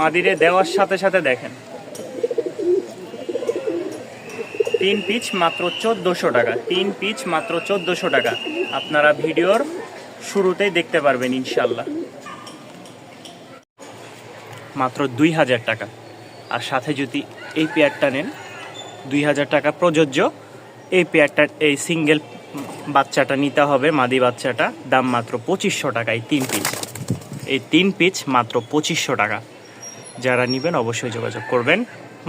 মাদিরে দেওয়ার সাথে সাথে দেখেন 3 পিচ মাত্র 1400 টাকা। 3 পিচ মাত্র 1400 টাকা। আপনারা ভিডিওর শুরুতেই দেখতে পারবেন ইনশাল্লাহ। মাত্র 2000 টাকা। আর সাথে যদি এই পেয়ারটা নেন 2000 টাকা প্রযোজ্য। এই পেয়ারটা এই সিঙ্গেল বাচ্চাটা নিতে হবে, মাদি বাচ্চাটা, দাম মাত্র 2500 টাকা। এই 3 পিচ, এই 3 পিচ মাত্র 2500 টাকা। যারা নেবেন অবশ্যই যোগাযোগ করবেন।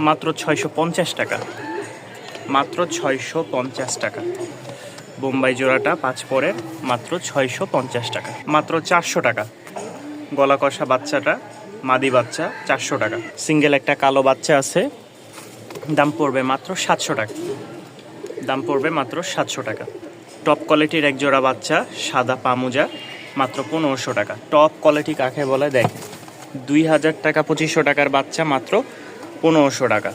মাত্র 650 টাকা, মাত্র 650 টাকা। বোম্বাই জোড়াটা 5 পরের, মাত্র 650 টাকা। মাত্র 400 টাকা। গলা কষা বাচ্চাটা মাদি বাচ্চা 400 টাকা। সিঙ্গেল একটা কালো বাচ্চা আছে, দাম পড়বে মাত্র 700 টাকা। দাম পড়বে মাত্র 700 টাকা। টপ কোয়ালিটির এক জোড়া বাচ্চা সাদা পামুজা, মাত্র 1500 টাকা। টপ কোয়ালিটি কাকে বলে দেখ, 2000 টাকা 2500 টাকার বাচ্চা মাত্র 1500 টাকা।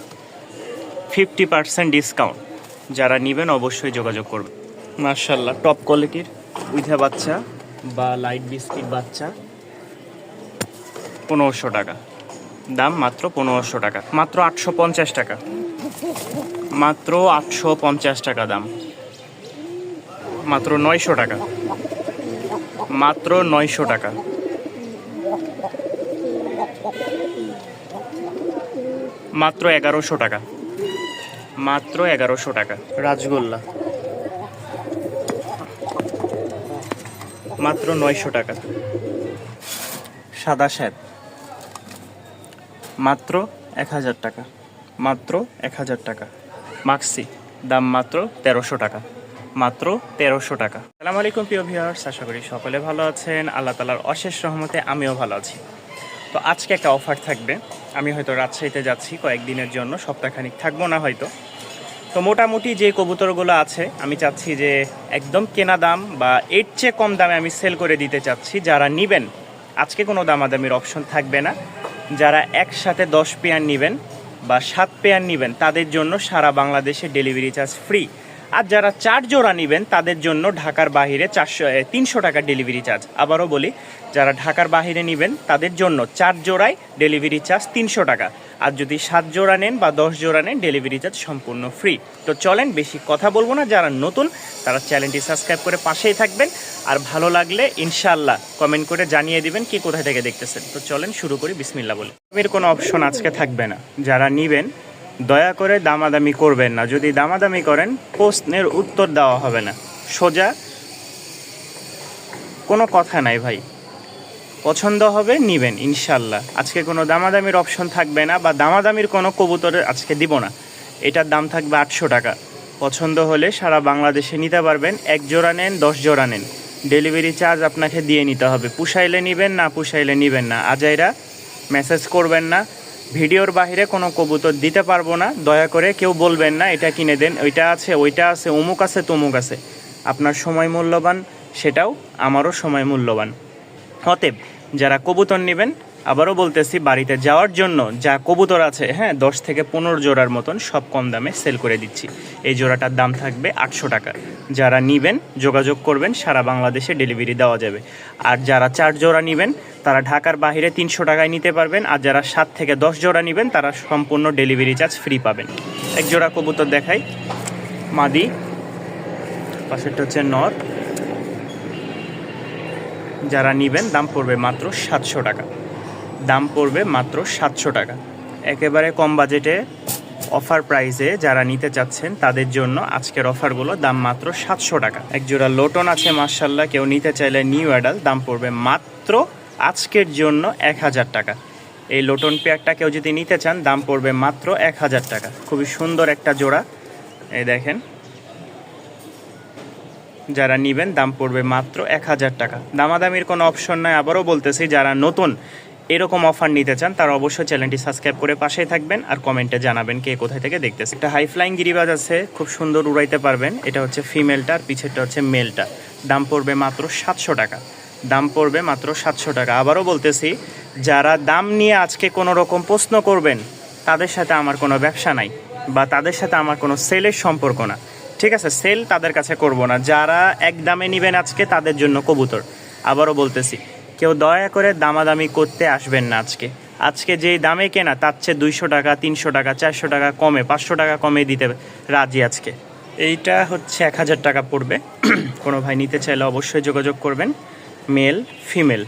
50% ডিসকাউন্ট। যারা নেবেন অবশ্যই যোগাযোগ করবেন। মাশাআল্লাহ, টপ কোয়ালিটির উইথা বাচ্চা বা লাইট বিস্কিট বাচ্চা 1500 টাকা। দাম মাত্র 1500 টাকা। মাত্র 850 টাকা। মাত্র 850 টাকা দাম। মাত্র 900 টাকা। মাত্র 900 টাকা। মাত্র 1100 টাকা। মাত্র 1100 টাকা। রাজগোল্লা মাত্র 900 টাকা। সাদা শ্যাদ মাত্র 1000 টাকা। মাত্র 1000 টাকা। মাক্সি দাম মাত্র 1300 টাকা। মাত্র 1300 টাকা। আসসালামু আলাইকুম প্রিয় ভিউয়ার্স, আশা করি সকলে ভালো আছেন। আল্লাহ তাআলার অশেষ রহমতে আমিও ভালো আছি। তো আজকে একটা অফার থাকবে। আমি হয়তো রাজশাহীতে যাচ্ছি কয়েকদিনের জন্য, সপ্তাহখানিক থাকবো না হয়তো। তো মোটামুটি যে কবুতরগুলো আছে আমি চাচ্ছি যে একদম কেনা দাম বা এর চেয়ে কম দামে আমি সেল করে দিতে চাচ্ছি। যারা নেবেন আজকে কোনো দামাদামির অপশন থাকবে না। যারা একসাথে 10 পেয়ার নেবেন বা 7 পেয়ার নেবেন তাদের জন্য সারা বাংলাদেশে ডেলিভারি চার্জ ফ্রি। আর যারা 4 জোড়া নেবেন তাদের জন্য ঢাকার বাহিরে 300 টাকা ডেলিভারি চার্জ। আবারও বলি, যারা ঢাকার বাহিরে নেবেন তাদের জন্য 4 জোড়ায় ডেলিভারি চার্জ 300 টাকা। আর যদি 7 জোড়া নেন বা 10 জোড়া নেন ডেলিভারি চার্জ সম্পূর্ণ ফ্রি। তো চলেন, বেশি কথা বলবো না। যারা নতুন তারা চ্যানেলটি সাবস্ক্রাইব করে পাশেই থাকবেন। আর ভালো লাগলে ইনশাআল্লাহ কমেন্ট করে জানিয়ে দিবেন কি কোথায় থেকে দেখতেছেন। তো চলেন শুরু করি, বিসমিল্লাহ বলি। এর কোনো অপশন আজকে থাকবে না। যারা নেবেন দয়া করে দামাদামি করবেন না। যদি দামাদামি করেন প্রশ্নের উত্তর দেওয়া হবে না। সোজা, কোনো কথা নাই ভাই। পছন্দ হবে নেবেন ইনশাল্লাহ। আজকে কোনো দামাদামির অপশন থাকবে না বা দামাদামির কোনো কবুতর আজকে দিব না। এটার দাম থাকবে 800 টাকা। পছন্দ হলে সারা বাংলাদেশে নিতে পারবেন। 1 জোড়া নেন 10 জোড়া নেন, ডেলিভারি চার্জ আপনাকে দিয়ে নিতে হবে। পুষাইলে নেবেন, না পুষাইলে নেবেন না। আজাইরা মেসেজ করবেন না। ভিডিওর বাইরে কোনো কবুতর দিতে পারবো না। দয়া করে কেউ বলবেন না এটা কিনে দেন, ওইটা আছে ওইটা আছে, অমুক আছে তমুক আছে। আপনার সময় মূল্যবান, সেটাও আমারও সময় মূল্যবান। অতএব যারা কবুতর নেবেন, আবারও বলতেছি, বাড়িতে যাওয়ার জন্য যা কবুতর আছে, হ্যাঁ 10 থেকে 15 জোড়ার মতন সব কম দামে সেল করে দিচ্ছি। এই জোড়াটার দাম থাকবে 800 টাকা। যারা নেবেন যোগাযোগ করবেন, সারা বাংলাদেশে ডেলিভারি দেওয়া যাবে। আর যারা 4 জোড়া নেবেন তারা ঢাকার বাইরে 300 টাকায় নিতে পারবেন। আর যারা 7 থেকে 10 জোড়া নেবেন তারা সম্পূর্ণ ডেলিভারি চার্জ ফ্রি পাবেন। এক জোড়া কবুতর দেখাই, মাদি, পাশেরটা হচ্ছে নর। যারা নেবেন দাম পড়বে মাত্র 700 টাকা। দাম পড়বে মাত্র 700 টাকা। একেবারে কম বাজেটে অফার প্রাইসে যারা নিতে চাচ্ছেন তাদের জন্য আজকের অফারগুলো, দাম মাত্র 700 টাকা। এক জোড়া লোটন আছে মাশাআল্লাহ, কেউ নিতে চাইলে নিউ অ্যাডাল, দাম পড়বে মাত্র আজকের জন্য 1000 টাকা। এই লোটন পেয়ারটা কেউ যদি নিতে চান দাম পড়বে মাত্র 1000 টাকা। খুবই সুন্দর একটা জোড়া, এই দেখেন। যারা নেবেন দাম পড়বে মাত্র 1000 টাকা। দামাদামির কোনো অপশন নয়। আবারও বলতেছি, যারা নতুন এরকম অফার নিতে চান তারা অবশ্যই চ্যানেলটি সাবস্ক্রাইব করে পাশেই থাকবেন। আর কমেন্টে জানাবেন কে কোথায় থেকে দেখতেছে। একটা হাই ফ্লাইং গিরিবাজ আছে, খুব সুন্দর উড়াইতে পারবেন। এটা হচ্ছে ফিমেলটা, আর পিছেরটা হচ্ছে মেলটা। দাম পড়বে মাত্র 700 টাকা। দাম পড়বে মাত্র 700 টাকা। আবারও বলতেছি, যারা দাম নিয়ে আজকে কোনো রকম প্রশ্ন করবেন তাদের সাথে আমার কোনো ব্যবসা নাই বা তাদের সাথে আমার কোনো সেলের সম্পর্ক না। ঠিক আছে, সেল তাদের কাছে করব না। যারা এক দামে নেবেন আজকে তাদের জন্য কবুতর। আবারও বলতেছি, কেউ দয়া করে দামাদামি করতে আসবেন না আজকে। আজকে যেই দামে কেনা তার চেয়ে 200 টাকা 300 টাকা 400 টাকা কমে 500 টাকা কমে দিতে রাজি আজকে। এইটা হচ্ছে 1000 টাকা পড়বে। কোনো ভাই নিতে চাইলে অবশ্যই যোগাযোগ করবেন। মেল ফিমেল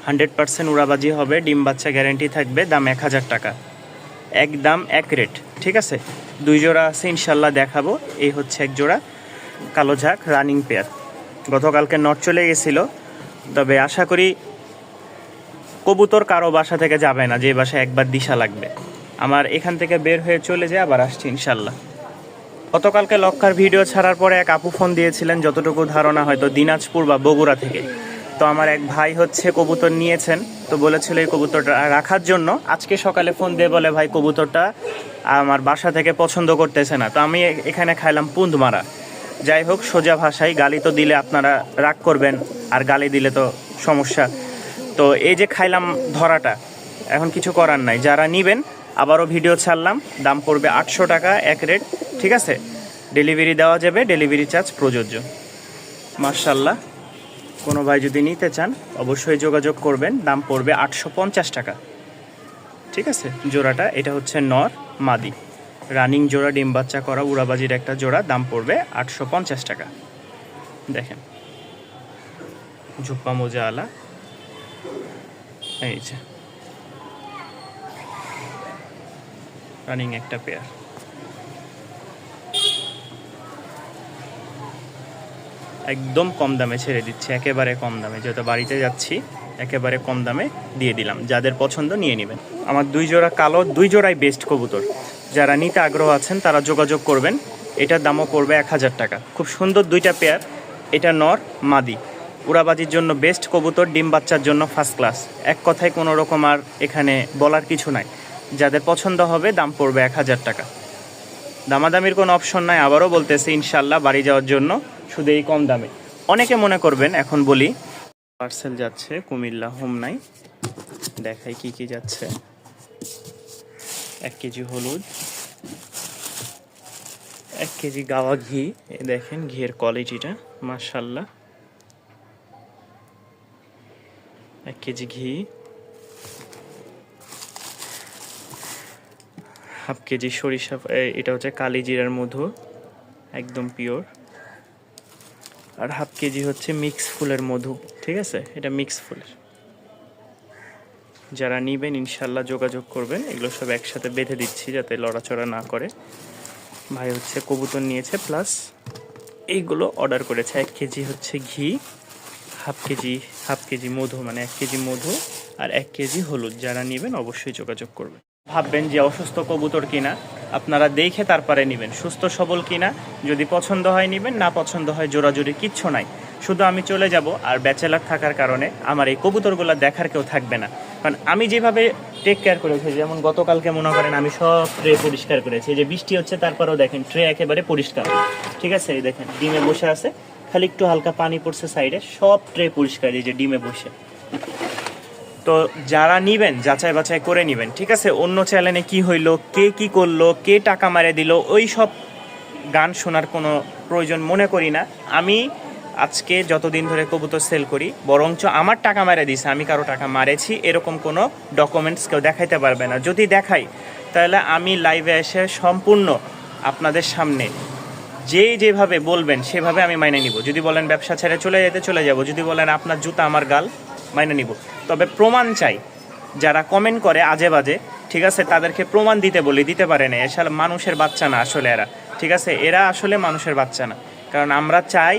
100% উড়াবাজি হবে, ডিম বাচ্চা গ্যারেন্টি থাকবে, দাম 1000 টাকা, একদম এক রেট। ঠিক আছে, 2 জোড়া আছে ইনশাল্লাহ দেখাবো। এই হচ্ছে এক জোড়া কালো ঝাঁক রানিং পেয়ার। গতকালকে নট চলে গেছিলো, তবে আশা করি কবুতর কারো বাসা থেকে যাবে না যে বাসায় একবার দিশা লাগবে। আমার এখান থেকে বের হয়ে চলে যায়, আবার আসছি ইনশাল্লাহ। গতকালকে লক্ষার ভিডিও ছাড়ার পরে এক আপু ফোন দিয়েছিলেন, যতটুকু ধারণা হয়তো দিনাজপুর বা বগুড়া থেকে। তো আমার এক ভাই হচ্ছে কবুতর নিয়েছেন, তো বলেছিল এই কবুতরটা রাখার জন্য। আজকে সকালে ফোন দিয়ে বলে ভাই কবুতরটা আমার বাসা থেকে পছন্দ করতেছে না। তো আমি এখানে খাইলাম পুন্দ মারা। যাই হোক, সোজা ভাষায়, গালি তো দিলে আপনারা রাগ করবেন, আর গালি দিলে তো সমস্যা। তো এই যে খাইলাম ধরাটা, এখন কিছু করার নাই। যারা নিবেন আবারও ভিডিও ছাড়লাম, দাম পড়বে 800 টাকা এক রেট। ঠিক আছে, ডেলিভারি দেওয়া যাবে, ডেলিভারি চার্জ প্রযোজ্য। মাশাআল্লাহ, কোনো ভাই যদি নিতে চান অবশ্যই যোগাযোগ করবেন, দাম পড়বে 850 টাকা। ঠিক আছে, জোড়াটা এটা হচ্ছে নর মাদি রানিং জোড়া, ডিম বাচ্চা করা উড়াবাজির একটা জোড়া, দাম পড়বে 850 টাকা। দেখেন ঝুপ্পা মোজা আলা, এই যে রানিং একটা পেয়ার। একদম কম দামে ছেড়ে দিচ্ছি, একেবারে কম দামে, যেহেতু বাড়িতে যাচ্ছি একেবারে কম দামে দিয়ে দিলাম। যাদের পছন্দ নিয়ে নেবেন। আমার 2 জোড়া কালো, 2 জোড়াই বেস্ট কবুতর। যারা নিতে আগ্রহ আছেন তারা যোগাযোগ করবেন। এটার দামও পড়বে 1000 টাকা। খুব সুন্দর 2টা পেয়ার। এটা নর মাদি, উড়াবাজির জন্য বেস্ট কবুতর, ডিম বাচ্চার জন্য ফার্স্ট ক্লাস। এক কথায় কোনো রকম আর এখানে বলার কিছু নাই। যাদের পছন্দ হবে দাম পড়বে 1000 টাকা। দামাদামির কোনো অপশন নাই, আবারও বলতেছি ইনশাল্লাহ বাড়ি যাওয়ার জন্য শুধু এই কম দামে। অনেকে মনে করবেন, এখন বলি পার্সেল যাচ্ছে কুমিল্লা হোমনাই, দেখাই কি কি যাচ্ছে। 1 কেজি হলুদ, 1 কেজি গাওয়া ঘি। এ দেখেন ঘিয়ের কোয়ালিটিটা মাশাআল্লাহ। 1 কেজি ঘি, 1/2 কেজি সরিষা, এটা হচ্ছে কালি জিরার মধু, একদম পিওর। আর 1/2 কেজি হচ্ছে মিক্স ফুলের মধু। ঠিক আছে, এটা মিক্স ফুলের। যারা নিবেন ইনশাল্লাহ যোগাযোগ করবেন। এগুলো সব একসাথে বেঁধে দিচ্ছি যাতে লড়াচড়া না করে। ভাই হচ্ছে কবুতর নিয়েছে, প্লাস এইগুলো অর্ডার করেছে। 1 কেজি হচ্ছে ঘি, 1/2 কেজি মধু, মানে 1 কেজি মধু আর 1 কেজি হলুদ। যারা নিবেন অবশ্যই যোগাযোগ করবেন। ভাববেন যে অসুস্থ কবুতর কিনা, আপনারা দেখে তারপরে নেবেন। সুস্থ সবল কিনা, যদি পছন্দ হয় নেবেন, না পছন্দ হয় জোড়াজুড়ি কিচ্ছু নাই। শুধু আমি চলে যাব, আর ব্যাচেলার থাকার কারণে আমার এই কবুতরগুলো দেখার কেউ থাকবে না। কারণ আমি যেভাবে টেক কেয়ার করেছি, যেমন গতকালকে মনে করেন আমি সব ট্রে পরিষ্কার করেছি। যে বৃষ্টি হচ্ছে তারপরেও দেখেন ট্রে একেবারে পরিষ্কার। ঠিক আছে, এই দেখেন ডিমে বসে আছে, খালি একটু হালকা পানি পড়ছে সাইডে, সব ট্রে পরিষ্কার। এই যে ডিমে বসে। তো যারা নিবেন যাচাই বাছাই করে নিবেন। ঠিক আছে, অন্য চ্যানেলে কি হইলো, কে কি করলো, কে টাকা মারে দিল, ওই সব গান শোনার কোনো প্রয়োজন মনে করি না। আমি আজকে যতদিন ধরে কবুতর সেল করি, বরঞ্চ আমার টাকা মারে দিছে, আমি কারো টাকা মারেছি এরকম কোনো ডকুমেন্টস কেউ দেখাইতে পারবে না। যদি দেখাই তাহলে আমি লাইভে এসে সম্পূর্ণ আপনাদের সামনে যেভাবে বলবেন সেভাবে আমি মাইনে নিব। যদি বলেন ব্যবসা ছেড়ে চলে যেতে, চলে যাব। যদি বলেন আপনার জুতা আমার গাল, মাইনে নিব। তবে প্রমাণ চাই। যারা কমেন্ট করে আজে বাজে, ঠিক আছে, তাদেরকে প্রমাণ দিতে বলি, দিতে পারে না। আসলে মানুষের বাচ্চা না আসলে এরা। ঠিক আছে, এরা আসলে মানুষের বাচ্চা না। কারণ আমরা চাই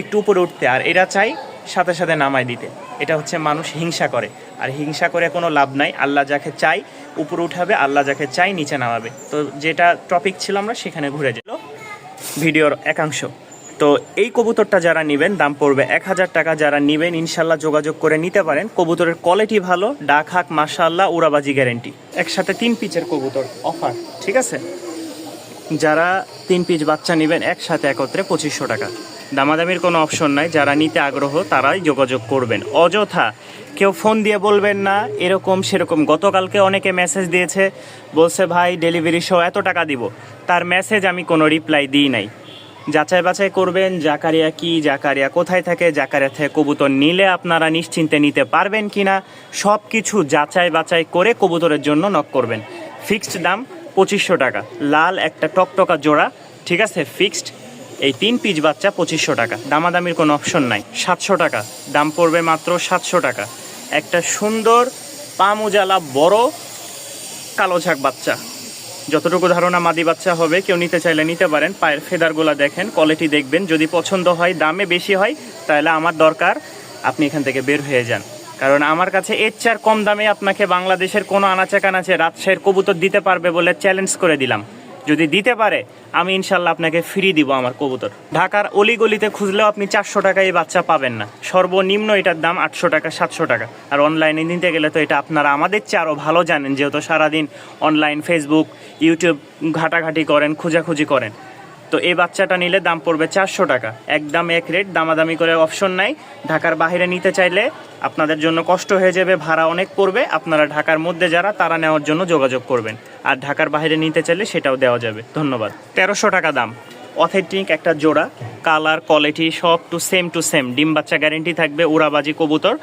একটু উপরে উঠতে, আর এরা চাই সাথে সাথে নামাই দিতে। এটা হচ্ছে মানুষ হিংসা করে, আর হিংসা করে কোনো লাভ নাই। আল্লাহ যাকে চাই উপরে উঠাবে, আল্লাহ যাকে চাই নিচে নামাবে। তো যেটা টপিক ছিল আমরা সেখানে ঘুরে যেল ভিডিওর একাংশ। তো এই কবুতরটা যারা নেবেন দাম পড়বে 1000 টাকা। যারা নেবেন ইনশাল্লাহ যোগাযোগ করে নিতে পারেন। কবুতরের কোয়ালিটি ভালো, ডাক হাক মাশাআল্লাহ, উড়াবাজি গ্যারেন্টি। একসাথে 3 পিচের কবুতর অফার। ঠিক আছে, যারা 3 পিচ বাচ্চা নেবেন একসাথে একত্রে 2500 টাকা। দামাদামির কোনো অপশন নাই। যারা নিতে আগ্রহ তারাই যোগাযোগ করবেন। অযথা কেউ ফোন দিয়ে বলবেন না এরকম সেরকম। গতকালকে অনেকে মেসেজ দিয়েছে, বলছে ভাই ডেলিভারি সহ এত টাকা দিব। তার মেসেজ আমি কোনো রিপ্লাই দিই নাই। যাচাই বাছাই করবেন জাকারিয়া কি, জাকারিয়া কোথায় থাকে, জাকারিয়া থেকে কবুতর নিলে আপনারা নিশ্চিন্তে নিতে পারবেন কিনা সব কিছু যাচাই বাছাই করে কবুতরের জন্য নক করবেন। ফিক্সড দাম 2500 টাকা, লাল একটা টকটকা জোড়া, ঠিক আছে, ফিক্সড। এই 3 পিস বাচ্চা 2500 টাকা, দামাদামির কোনো অপশন নাই। 700 টাকা দাম পড়বে, মাত্র 700 টাকা। একটা সুন্দর পামুজালা বড় কালো ঝাঁক বাচ্চা, যতটুকু ধারণা মাদি বাচ্চা হবে, কেউ নিতে চাইলে নিতে পারেন। পায়ের ফেদারগুলো দেখেন, কোয়ালিটি দেখবেন, যদি পছন্দ হয়, দামে বেশি হয়, তাহলে আমার দরকার আপনি এখান থেকে বের হয়ে যান। কারণ আমার কাছে এর চেয়ে কম দামে আপনাকে বাংলাদেশের কোনো আনাচে কানাচে রাজশাহীর কবুতর দিতে পারবে বলে চ্যালেঞ্জ করে দিলাম। যদি দিতে পারে আমি ইনশাল্লাহ আপনাকে ফ্রি দিব আমার কবুতর। ঢাকার অলিগলিতে খুঁজলেও আপনি 400 টাকায় এই বাচ্চা পাবেন না, সর্বনিম্ন এটার দাম 800 টাকা 700 টাকা। আর অনলাইনে নিতে গেলে তো এটা আপনারা আমাদের চেয়ে আরও ভালো জানেন, যেহেতু সারাদিন অনলাইন ফেসবুক ইউটিউব ঘাটাঘাটি করেন, খোঁজাখুঁজি করেন। তো এই বাচ্চাটা নিলে দাম পড়বে 400 টাকা, একদম এক রেট, দামাদামি করে অপশন নাই। ঢাকার বাইরে নিতে চাইলে আপনাদের জন্য কষ্ট হয়ে যাবে, ভাড়া অনেক পড়বে। আপনারা ঢাকার মধ্যে যারা, তারা নেওয়ার জন্য যোগাযোগ করবেন, আর ঢাকার বাইরে নিতে চাইলে সেটাও দেওয়া যাবে। ধন্যবাদ। 1300 টাকা দাম, অথেন্টিক একটা জোড়া, কালার কোয়ালিটি সব টু সেম, ডিম বাচ্চা গ্যারেন্টি থাকবে, উড়াবাজি কবুতর।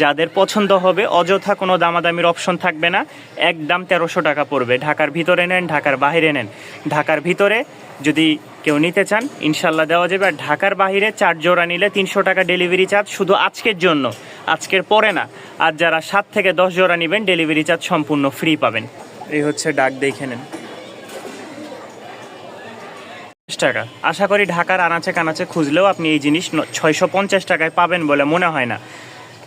যাদের পছন্দ হবে অযথা কোনো দামাদামির অপশন থাকবে না, একদম 1300 টাকা পড়বে। ঢাকার ভিতরে নেন, ঢাকার বাইরে নেন। ঢাকার ভিতরে যদি কেউ নিতে চান ইনশাল্লাহ দেওয়া যাবে, আর ঢাকার বাইরে 4 জোড়া নিলে 300 টাকা ডেলিভারি চার্জ, শুধু আজকের জন্য, আজকের পরে না। আর যারা 7 থেকে 10 জোড়া নেবেন ডেলিভারি চার্জ সম্পূর্ণ ফ্রি পাবেন। এই হচ্ছে ডাক, দেখে নেন টাকা। আশা করি ঢাকার আনাচে কানাচে খুঁজলেও আপনি এই জিনিস 650 টাকায় পাবেন বলে মনে হয় না।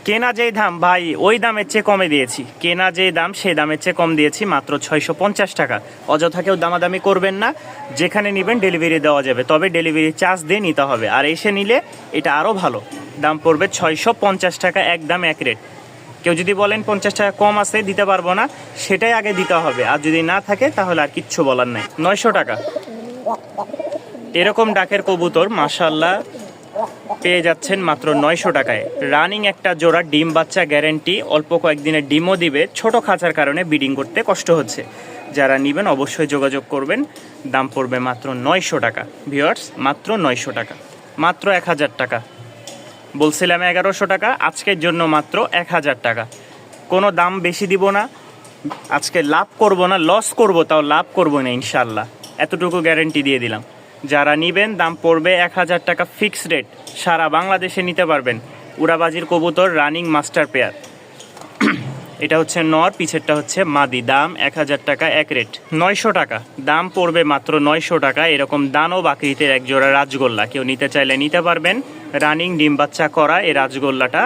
কেনা যেই দাম ভাই, ওই দামের চেয়ে কমে দিয়েছি। কেনা যেই দাম সেই দামের চেয়ে কম দিয়েছি, মাত্র 650 টাকা। অযথা কেউ দামাদামি করবেন না, যেখানে নেবেন ডেলিভারি দেওয়া যাবে, তবে ডেলিভারি চার্জ দিয়ে নিতে হবে। আর এসে নিলে এটা আরও ভালো, দাম পড়বে 650 টাকা, একদম এক রেট। কেউ যদি বলেন 50 টাকা কম আছে দিতে পারবো না, সেটাই আগে দিতে হবে, আর যদি না থাকে তাহলে আর কিচ্ছু বলার নাই। 900 টাকা এরকম ডাকের কবুতর মাশাআল্লাহ পেয়ে যাচ্ছেন মাত্র 900 টাকায়। রানিং একটা জোড়া, ডিম বাচ্চা গ্যারেন্টি, অল্প কয়েকদিনের ডিমও দিবে। ছোট খাঁচার কারণে ব্রিডিং করতে কষ্ট হচ্ছে, যারা নেবেন অবশ্যই যোগাযোগ করবেন। দাম পড়বে মাত্র 900 টাকা ভিউয়ার্স, মাত্র 900 টাকা, মাত্র 1000 টাকা। বলছিলাম 1100 টাকা, আজকের জন্য মাত্র 1000 টাকা। কোনো দাম বেশি দিব না, আজকে লাভ করব না, লস করব, তাও লাভ করব না ইনশাল্লাহ, এতটুকু গ্যারেন্টি দিয়ে দিলাম। যারা নেবেন দাম পড়বে 1000 টাকা, ফিক্স রেট, সারা বাংলাদেশে নিতে পারবেন। উড়াবাজির কবুতর, রানিং মাস্টার পেয়ার। এটা হচ্ছে নর, পিছেরটা হচ্ছে মাদি, দাম 1000 টাকা, এক রেট। 900 টাকা দাম পড়বে, মাত্র 900 টাকা। এরকম দানব আকৃতির এক জোড়া রাজগোল্লা, কেউ নিতে চাইলে নিতে পারবেন। রানিং ডিম বাচ্চা করা এই রাজগোল্লাটা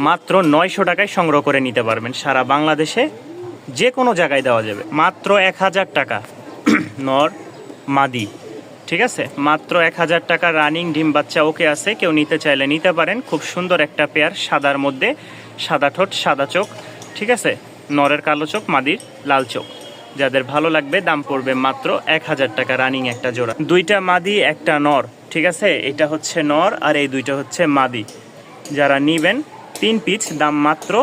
মাত্র 900 টাকায় সংগ্রহ করে নিতে পারবেন, সারা বাংলাদেশে যে কোনো জায়গায় দেওয়া যাবে। মাত্র 1000 টাকা নর মাদি, ঠিক আছে, মাত্র 1000 টাকা। রানিং ডিম বাচ্চা ওকে আছে, কেউ নিতে চাইলে নিতে পারেন। খুব সুন্দর একটা পেয়ার, সাদার মধ্যে সাদা ঠোঁট, সাদা চোখ, ঠিক আছে, নরের কালো চোখ, মাদির লাল চোখ। যাদের ভালো লাগবে দাম পড়বে মাত্র 1000 টাকা, রানিং একটা জোড়া। দুইটা মাদি একটা নর, ঠিক আছে, এটা হচ্ছে নর আর এই দুইটা হচ্ছে মাদি। যারা নিবেন 3 পিস, দাম মাত্র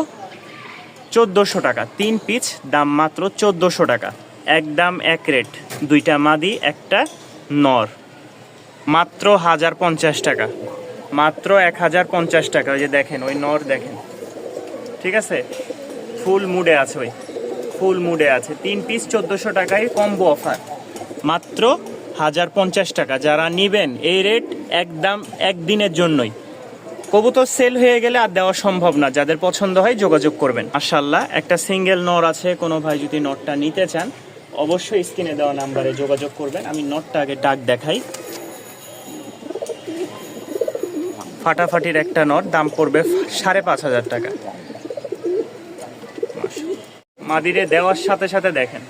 1400 টাকা। 3 পিস দাম মাত্র 1400 টাকা, একদম এক রেট। দুইটা মাদি একটা নর, মাত্র 1050 টাকা, মাত্র 1050 টাকা। ওই যে দেখেন, ওই নর দেখেন, ঠিক আছে, ফুল মুডে আছে, ওই ফুল মুডে আছে। 3 পিস 1400 টাকায় কম্বো অফার, মাত্র 1050 টাকা। যারা নিবেন এই রেট একদম একদিনের জন্যই, কবুতর সেল হয়ে গেলে আর দেওয়া সম্ভব না। যাদের পছন্দ হয় যোগাযোগ করবেন। মাশাআল্লাহ একটা সিঙ্গেল নর আছে, কোনো ভাই যদি নটটা নিতে চান অবশ্যই স্ক্রিনে দেওয়া নাম্বারে যোগাযোগ করবেন। আমি নটটা আগে ডাক দেখাই। ফাটাফাটির একটা নট, দাম পড়বে 5500 টাকা। মাদিরে দেওয়ার সাথে সাথে দেখেন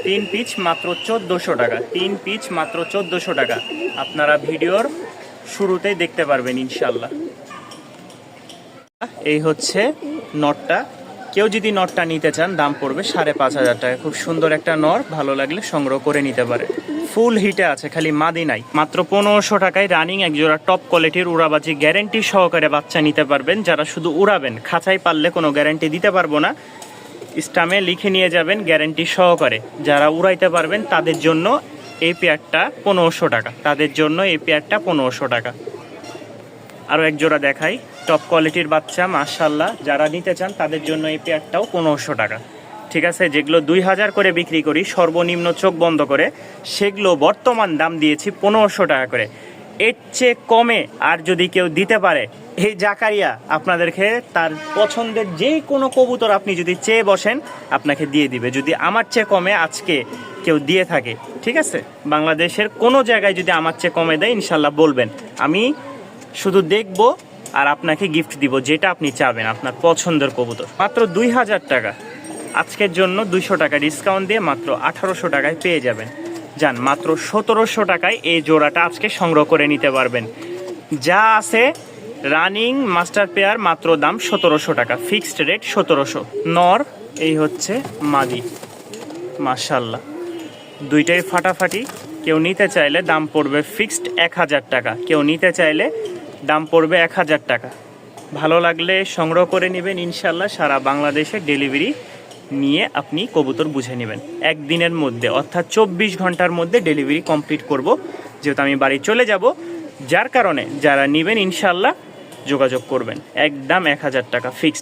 3 পিস মাত্র 1400 টাকা, 3 পিস মাত্র 1400 টাকা। আপনারা ভিডিওর শুরুতেই দেখতে পারবেন ইনশাল্লাহ। এই হচ্ছে নটটা, কেউ যদি নটটা নিতে চান দাম পড়বে 5500 টাকা। খুব সুন্দর একটা নর, ভালো লাগলে সংগ্রহ করে নিতে পারে। ফুল হিটে আছে, খালি মাদি নাই। মাত্র 1500 টাকায় রানিং একজোড়া টপ কোয়ালিটির উড়াবাজি গ্যারেন্টি সহকারে বাচ্চা নিতে পারবেন। যারা শুধু উড়াবেন, খাঁচাই পারলে কোনো গ্যারেন্টি দিতে পারবো না, স্টামে লিখে নিয়ে যাবেন গ্যারেন্টি সহকারে। যারা উড়াইতে পারবেন তাদের জন্য এই পেয়ারটা 1500 টাকা, তাদের জন্য এই পেয়ারটা 1500 টাকা। আরও এক জোড়া দেখাই, টপ কোয়ালিটির বাচ্চা মাশাআল্লাহ, যারা নিতে চান তাদের জন্য এই পেয়ারটাও 1500 টাকা। ঠিক আছে, যেগুলো 2000 করে বিক্রি করি সর্বনিম্ন চোখ বন্ধ করে, সেগুলো বর্তমান দাম দিয়েছি 1500 টাকা করে। এর চেয়ে কমে আর যদি কেউ দিতে পারে, এই জাকারিয়া আপনাদেরকে তার পছন্দের যে কোনো কবুতর আপনি যদি চেয়ে বসেন আপনাকে দিয়ে দিবে, যদি আমার চেয়ে কমে আজকে কেউ দিয়ে থাকে। ঠিক আছে, বাংলাদেশের কোনো জায়গায় যদি আমার চেয়ে কমে দেয় ইনশাল্লাহ বলবেন, আমি শুধু দেখব আর আপনাকে গিফট দিব, যেটা আপনি চাবেন আপনার পছন্দের কবুতর। মাত্র 2000 টাকা, আজকের জন্য 200 টাকা ডিসকাউন্ট দিয়ে মাত্র 1800 টাকায় পেয়ে যাবেন। যান, মাত্র 1700 টাকায় এই জোড়াটা আজকে সংগ্রহ করে নিতে পারবেন। যা আছে রানিং মাস্টার পেয়ার, মাত্র দাম 1700 টাকা, ফিক্সড রেট 1700। নর এই হচ্ছে মাদি, মাশাআল্লাহ দুইটাই ফাটাফাটি। কেউ নিতে চাইলে দাম পড়বে ফিক্সড 1000 টাকা, কেউ নিতে চাইলে দাম পড়বে 1000 টাকা। ভালো লাগলে সংগ্রহ করে নেবেন, ইনশাল্লাহ সারা বাংলাদেশে ডেলিভারি নিয়ে আপনি কবুতর বুঝে নেবেন। একদিনের মধ্যে অর্থাৎ 24 ঘন্টার মধ্যে ডেলিভারি কমপ্লিট করব, যেহেতু আমি বাড়ি চলে যাব। যার কারণে যারা নেবেন ইনশাল্লাহ যোগাযোগ করবেন, একদম 1000 টাকা ফিক্সড।